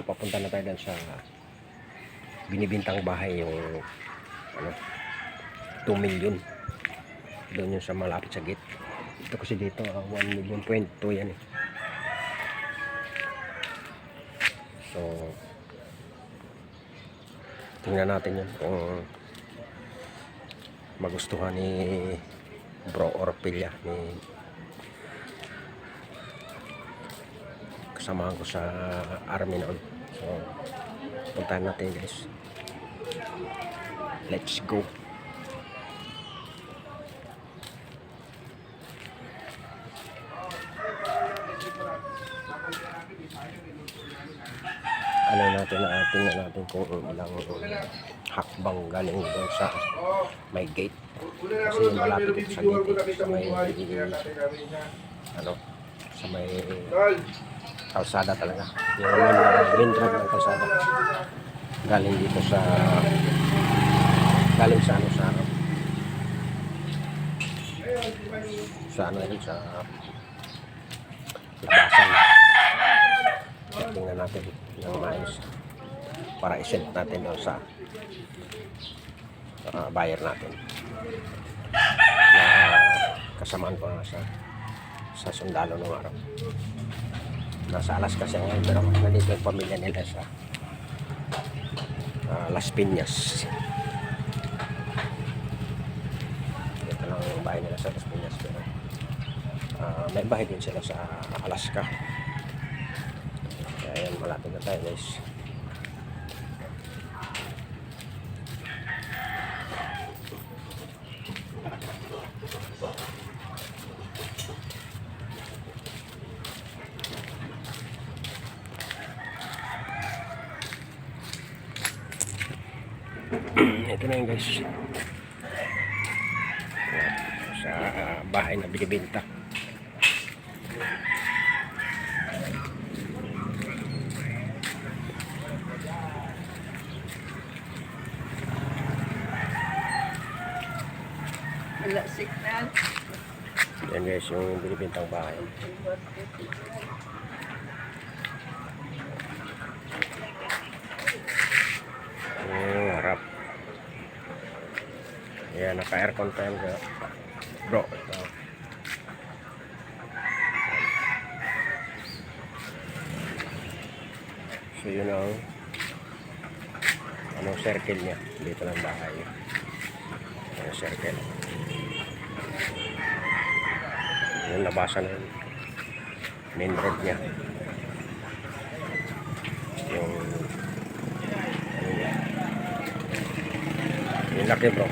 papunta na tayo sa binibintang bahay, yung ano, 2 million. Doon yung sa malapit sa gate. Ito kasi dito 1 million point 2 yan eh. So tingnan natin yun kung magustuhan ni Bro Orpilla, ni kasamahan ko sa army noon. So puntahan natin guys, let's go. Ano natin na tingnan natin kung ilang hakbang galing doon sa may gate, kasi malapit ito sa gate, sa may ano, sa may kalsada talaga, yung main road ng kalsada, galing dito sa galing sa ano, sa ano yun, sa labasan. Tingnan natin ng maayos para i-send natin doon sa buyer natin na kasamaan ko na sa sundalo ng araw. Nasa alas kasi ngayon, pero nandito yung pamilya nila sa Las Piñas. Ito lang yung bahay nila sa Las Piñas, pero may bahay din sila sa Alaska. Kaya yan, malapit na tayo guys. Ito na yun guys, sa bahay na binibenta. Wala signal. Yan guys, yung binibintang bahay. Harap. Yan, naka-aircon pa yan bro. Ito. So yun ang anong circle niya dito ng bahay. Yung circle. Yung labasan ng main road niya. Yung laki bro.